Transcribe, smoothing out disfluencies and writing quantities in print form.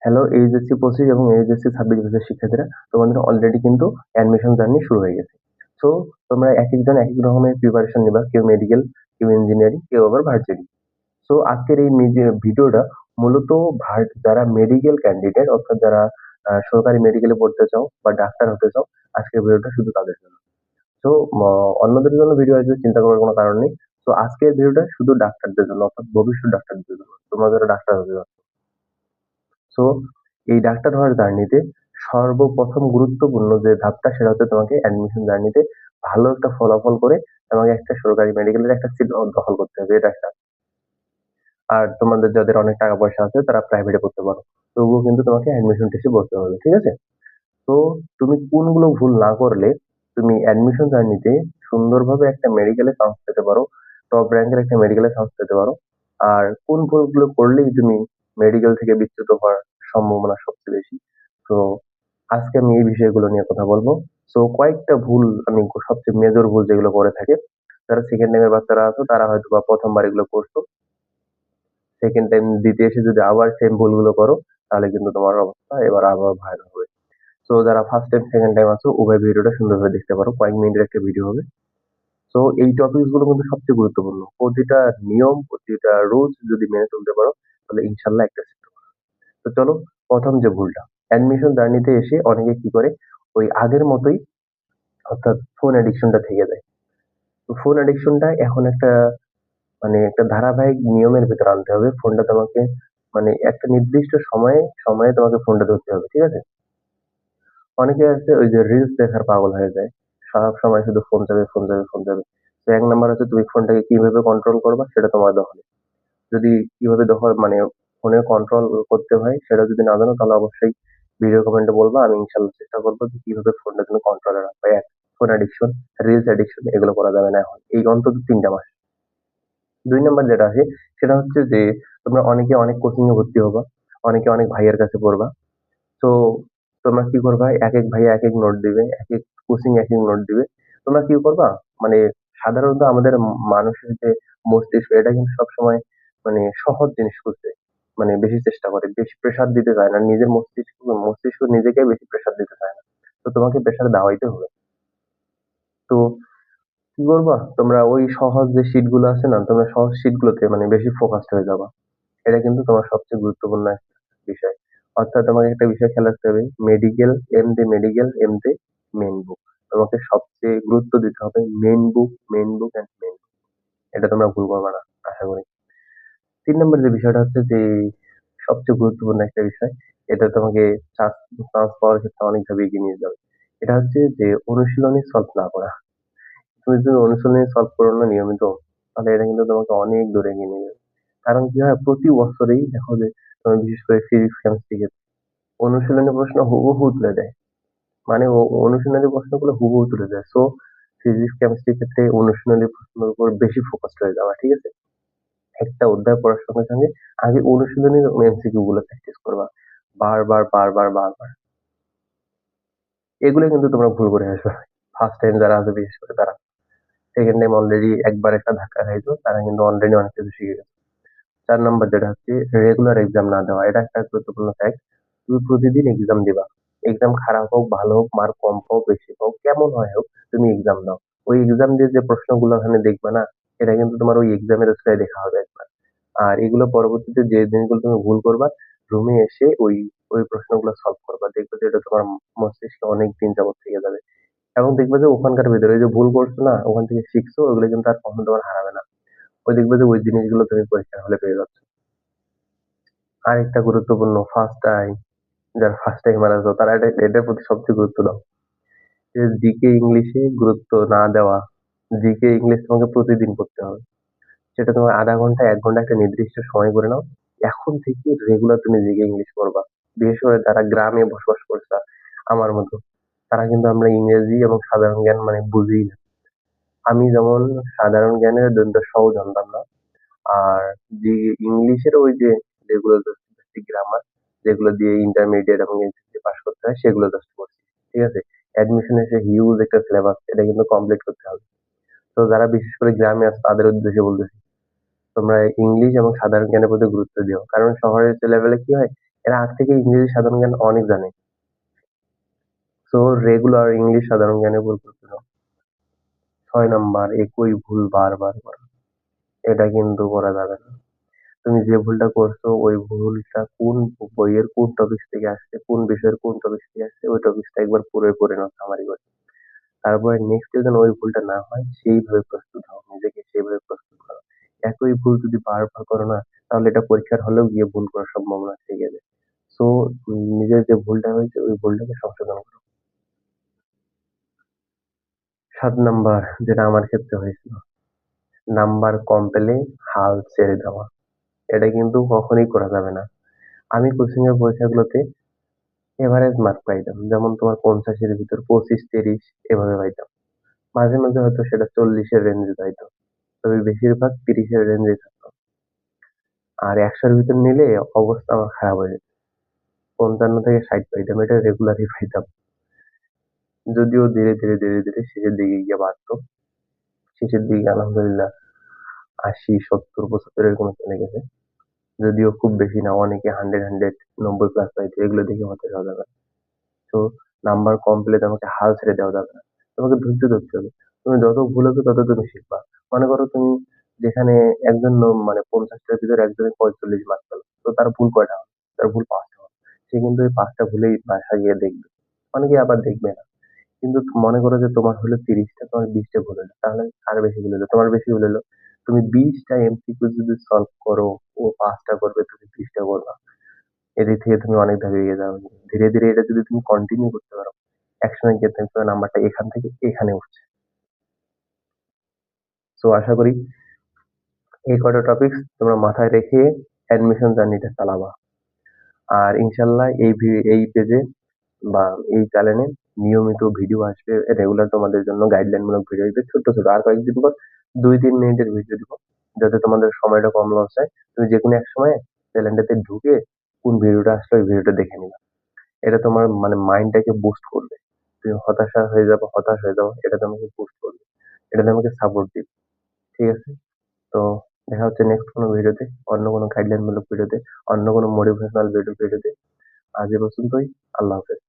Hello HSC 25 এবং HSC 26 ব্যাচের শিক্ষার্থীরা, তোমাদের অলরেডি কিন্তু অ্যাডমিশন জার্নি শুরু হয়ে গেছে। সো তোমরা একেকজন একেক রকমের প্রিপারেশন নিবা। কেউ মেডিকেল, কেউ ইঞ্জিনিয়ারিং, কেউ আবার ভার্সিটি। সো আজকের এই ভিডিওটা মূলত যারা মেডিকেল ক্যান্ডিডেট, অর্থাৎ যারা সরকারি মেডিকেলে পড়তে চাও বা ডাক্তার হতে চাও, আজকের ভিডিওটা শুধু তাদের জন্য। সো অন্যদের জন্য ভিডিও আসবে, চিন্তা করার কোনো কারণ নেই। তো আজকের ভিডিওটা শুধু ডাক্তারদের জন্য, অর্থাৎ ভবিষ্যৎ ডাক্তারদের জন্য, তোমরা যারা ডাক্তার হতে চাও। সো এই ডাক্তার হওয়ার জার্নিতে সর্বপ্রথম গুরুত্বপূর্ণ যে ধাপটা, সেটা হচ্ছে তোমাকে অ্যাডমিশন জার্নিতে ভালো একটা ফলাফল করে তোমাকে একটা সরকারি মেডিকেলের একটা সিট দখল করতে হবে, এটা একটা। আর তোমাদের যাদের অনেক টাকা পয়সা আছে তারা প্রাইভেটে পড়তে পারো, তবুও কিন্তু তোমাকে অ্যাডমিশন টেস্টে বসতে হবে, ঠিক আছে? তো তুমি কোনগুলো ভুল না করলে তুমি অ্যাডমিশন জার্নিতে সুন্দরভাবে একটা মেডিকেলে চান্স পেতে পারো, টপ র্যাঙ্কের একটা মেডিকেলে চান্স পেতে পারো। আর কোন ভুলগুলো করলেই তুমি মেডিকেল থেকে বিচ্যুত হওয়ার সম্ভাবনা সবচেয়ে বেশি। তো আজকে আমি এই বিষয়গুলো নিয়ে কথা বলবো। সো কয়েকটা ভুল আমি সবচেয়ে মেজর ভুল যেগুলো করে থাকে, যারা সেকেন্ড টাইমের বাচ্চারা আছো তারা হয়তো বা প্রথমবার এগুলো করছো, সেকেন্ড টাইম দিতে এসে যদি আবার সেম ভুলগুলো করো, তাহলে কিন্তু তোমার অবস্থা এবার আবার ভয়ানক হবে। সো যারা ফার্স্ট টাইম সেকেন্ড টাইম আছো, উভয় ভিডিওটা সুন্দরভাবে দেখতে পারো, কয়েক মিনিটের একটা ভিডিও হবে। সো এই টপিকস গুলো কিন্তু সবচেয়ে গুরুত্বপূর্ণ। প্রতিটা নিয়ম, প্রতিটা রুলস যদি মেনে চলতে পারো, তাহলে ইনশাল্লাহ একটা সিট। তো চলো, প্রথম যে ভুলটা, অ্যাডমিশন জার্নিতে এসে অনেকে কি করে, ওই আগের মতোই, অর্থাৎ ফোন অ্যাডিকশনটা থেকে যায়। তো ফোন অ্যাডিকশনটা এখন একটা, মানে একটা ধারাবাহিক নিয়মের ভিতর আনতে হবে। ফোনটা তোমাকে, মানে একটা নির্দিষ্ট সময়ে সময়ে তোমাকে ফোনটা ধরতে হবে, ঠিক আছে? অনেকে আছে ওই যে রিলস দেখার পাগল হয়ে যায়, সব সময় শুধু ফোন চাবে, ফোন চাবে, ফোন চাবে। তো এক নাম্বার হচ্ছে তুমি ফোনটাকে কিভাবে কন্ট্রোল করবা, সেটা তোমার দখলে। যদি কিভাবে দখল, মানে ফোনে কন্ট্রোল করতে হয় সেটা যদি না জানো, তাহলে অবশ্যই ভিডিও কমেন্টে বলবা, আমি ইনশাল্লাহ চেষ্টা করবো যে কিভাবে ফোনটা তুমি কন্ট্রোলে রাখবে। এক, ফোন অ্যাডিকশন, রিলস অ্যাডিকশন এগুলো করা যাবে না এখন, এই অন্তত 3টা মাস। 2 নাম্বার যেটা আছে, সেটা হচ্ছে যে তোমরা অনেকে অনেক কোচিং এ ভর্তি হবা, অনেকে অনেক ভাইয়ের কাছে পড়বা। তো তোমরা কি করবা, একেক ভাইয়া একেক নোট দিবে, একেক কোচিং একেক নোট দিবে। তোমরা কি করবা, মানে সাধারণত আমাদের মানুষের যে মস্তিষ্ক, এটা কিন্তু সবসময় মানে সহজ জিনিস খুঁজতে, মানে বেশি চেষ্টা করে, বেশি প্রেসার দিতে চায় না নিজের মস্তিষ্ক। মস্তিষ্ক নিজেকে বেশি প্রেসার দিতে চায় না। তো তোমাকে প্রেসার দেওয়াইতে হবে। তো কি করবা, তোমরা ওই সহজ যে শীট গুলো আছে না, তোমরা সহজ শীট গুলোতে মানে বেশি ফোকাসড হয়ে যাবা। এটা কিন্তু তোমার সবচেয়ে গুরুত্বপূর্ণ একটা বিষয়। অর্থাৎ তোমাকে একটা বিষয় খেয়াল রাখতে হবে, medical, MD medical, MD main book. তোমাকে সবচেয়ে গুরুত্ব দিতে হবে main book, main book and main book. এটা তোমরা ভুল করবে না, আশা করি। 3 নম্বর যে বিষয়টা হচ্ছে যে সবচেয়ে গুরুত্বপূর্ণ একটা বিষয়, এটা তোমাকে চান্স চান্স পাওয়ার ক্ষেত্রে অনেকভাবে এগিয়ে নিয়ে যাবে। এটা হচ্ছে যে অনুশীলনী সলভ না করা। তুমি যদি অনুশীলনী সলভ করো না নিয়মিত, তাহলে এটা কিন্তু তোমাকে অনেক দূরে এগিয়ে নিয়ে যাবে। কারণ কি হয়, প্রতি বছরেই দেখো যে বিশেষ করে ফিজিক্স কেমিস্ট্রি অনুশীলনী প্রশ্ন হুবহু তুলে দেয়। মানে অনুশীলনী প্রশ্নগুলো হুবহু তুলে দেয়। সো ফিজিক্স কেমিস্ট্রির ক্ষেত্রে অনুশীলনী প্রশ্নের উপর বেশি ফোকাস হয়ে যাওয়া, ঠিক আছে? একটা অধ্যায় পড়ার সঙ্গে সঙ্গে আগে অনুশীলনীর এমসিকিউ গুলো প্র্যাকটিস করবা, বারবার বারবার বারবার। এগুলো কিন্তু তোমরা ভুল করে আসবে ফার্স্ট টাইম যারা আছে, বিশেষ করে তারা। সেকেন্ড টাইম অলরেডি একবার একটা ধাক্কা খাইছো, তারা কিন্তু অলরেডি অনেক কিছু শিখে গেছে। 4 নম্বর যেটা হচ্ছে রেগুলার এক্সাম না দেওয়া, এটা একটা গুরুত্বপূর্ণ ফ্যাক্ট। তুমি প্রতিদিন এক্সাম দিবা, এক্সাম খারাপ হোক ভালো হোক, মার্ক কম পাও বেশি পাও, কেমন হয় হোক, তুমি এক্সাম দাও। ওই এক্সাম দিয়ে যে প্রশ্নগুলো ওখানে দেখবে না, এটা কিন্তু তোমার ওই এক্সামের স্কোরে দেখা হবে একবার। আর এগুলো পরবর্তীতে যে জিনিসগুলো তুমি ভুল করবা, রুমে এসে ওই ওই প্রশ্নগুলো সলভ করবা, দেখবে যে এটা তোমার মস্তিষ্কে অনেক দিন যাবত থেকে যাবে। এবং দেখবে যে ওখানকার ভিতরে ওই যে ভুল করছো না, ওখান থেকে শিখছো, ওগুলো কিন্তু আর কখনো তোমার হারাবে না। ওই দেখবে যে ওই জিনিসগুলো তুমি পরীক্ষার হলে পেয়ে যাচ্ছ। আরেকটা গুরুত্বপূর্ণ, ফার্স্ট টাইম, যারা ফার্স্ট টাইম মারা যাও, তারা এটার প্রতি সবচেয়ে গুরুত্ব দাও। যে জিকে ইংলিশে গুরুত্ব না দেওয়া। জিকে ইংলিশ তোমাকে প্রতিদিন পড়তে হবে। সেটা তোমার আধা ঘন্টা 1 ঘন্টা একটা নির্দিষ্ট সময় করে নাও। এখন থেকে রেগুলার তুমি জিকে ইংলিশ পড়বা। বিশেষ করে যারা গ্রামে বসবাস করছে আমার মতো, তারা কিন্তু আমরা ইংরেজি এবং সাধারণ জ্ঞান মানে বুঝি না। আমি যেমন সাধারণ জ্ঞানের দন্তের সহ জানতাম না। আর যে ইংলিশের ওই যে যেগুলো গ্রামার, যেগুলো দিয়ে ইন্টারমিডিয়েট এবং এইচএসসি পাস করতে হয়, সেগুলো জাস্ট করছি, ঠিক আছে? অ্যাডমিশন এসে হিউজ একটা সিলেবাস, এটা কিন্তু কমপ্লিট করতে হবে। তো যারা বিশেষ করে গ্রামে আছে তাদের উদ্দেশ্যে বলতেছি, তোমরা ইংলিশ এবং সাধারণ জ্ঞানের প্রতি গুরুত্ব দিও। কারণ শহরের লেভেলে কি হয়, এরা আগ থেকে ইংরেজি সাধারণ জ্ঞান অনেক জানে। সো রেগুলার ইংলিশ সাধারণ জ্ঞানের উপর গুরুত্ব দাও। 6 নাম্বার, একই ভুল বারবার করা। এটা কিন্তু করা যাবে না। তুমি যে ভুলটা করছো ওই ভুলটা কোন বইয়ের কোন টপিক থেকে আসছে, কোন বিষয়ের কোন টপিক থেকে আসছে, ওই টপিকটা একবার পুরো পড়ে নাও সামারি করে। তারপরে নেক্সট যেন ওই ভুলটা না হয় সেইভাবে প্রস্তুত হও, নিজেকে সেইভাবে প্রস্তুত করো। একই ভুল যদি বারবার করো না, তাহলে এটা পরীক্ষার হলেও গিয়ে ভুল করার সম্ভাবনা থেকে যাবে। সো নিজের যে ভুলটা হয়েছে ওই ভুলটাকে সংশোধন করো। 7 নাম্বার, যেটা আমার ক্ষেত্রে হয়েছিল, নাম্বার কম পেলে হাল ছেড়ে দেওয়া। এটা কিন্তু কখনোই করা যাবে না। আমি কোচিং এর পরীক্ষাগুলোতে এভারেজ মার্ক পাইতাম, যেমন তোমার 50-এর ভিতর 25-30 এভাবে পাইতাম। মাঝে মাঝে হয়তো সেটা 40-এর রেঞ্জে যাইতো, তবে বেশিরভাগ 30-এর রেঞ্জে থাকতো। আর 100-এর ভিতর নিলে অবস্থা আমার খারাপ হয়ে যেত। 55 থেকে 60 পাইতাম, এটা রেগুলারই পাইতাম। যদিও ধীরে ধীরে শেষের দিকে গিয়ে বাড়তো। শেষের দিকে আলহামদুলিল্লাহ 80, 70, 75 এরকম চলে গেছে। যদিও খুব বেশি না, অনেকে 100 90 প্লাস পাইতো, এগুলো দেখে হতাশ হওয়া যাবে না। তো নাম্বার কম পেলে তোমাকে হাল ছেড়ে দেওয়া যাবে না, তোমাকে ধৈর্য ধরতে হবে। তুমি যত ভুল হবে তত তুমি শিখবা। মনে করো তুমি যেখানে একজন মানে 50টার ভিতরে একজনে 45 মার্ক পেলো, তো তার ভুল কয়টা হবে? তার ভুল 5টা হবে। সে কিন্তু এই 5টা ভুলেই বাসায় গিয়ে দেখবে। অনেকে আবার দেখবে না। কিন্তু মনে করো যে তোমার হলো 30টা, তোমার 20টা ভুল হলো, তাহলে আর বেশি ভুল হলো, তোমার বেশি ভুল হলো। তুমি 20টা এমসিকিউ যদি সলভ করো, ও 5টা করবে, তুমি 20টা করবা। এদিক থেকে তুমি অনেক ধাপে এগিয়ে যাবে। ধীরে ধীরে এটা যদি তুমি কন্টিনিউ করতে পারো, একসময় গিয়ে দেখবে নাম্বারটা এখান থেকে এখানে উঠছে। সো আশা করি এই কটা টপিকস তোমরা মাথায় রেখে অ্যাডমিশন জার্নিটা চালাবা। আর ইনশাল্লাহ এই পেজে বা এই চ্যানেলে নিয়মিত ভিডিও আসবে, রেগুলার তোমাদের জন্য গাইডলাইন মূলক ভিডিও আসবে, ছোট ছোট। আর কয়েকদিন পর 2-3 মিনিটের ভিডিও দিব, যাতে তোমাদের সময়টা কম লস হয়। তুমি যে কোনো এক সময় চ্যানেলটাতে ঢুকে কোন ভিডিওটা আসলে ওই ভিডিওটা দেখে নিবা। এটা তোমার মানে মাইন্ডটাকে বুস্ট করবে। তুমি হতাশ হয়ে যাবো, এটা তোমাকে বুস্ট করবে, এটা তোমাকে সাপোর্ট দিবে। ঠিক আছে? তো দেখা হচ্ছে নেক্সট কোনো ভিডিওতে, অন্য কোনো গাইডলাইন মূলক ভিডিওতে, অন্য কোনো মোটিভেশনাল ভিডিওতে। আজ এ পর্যন্তই। আল্লাহ হাফেজ।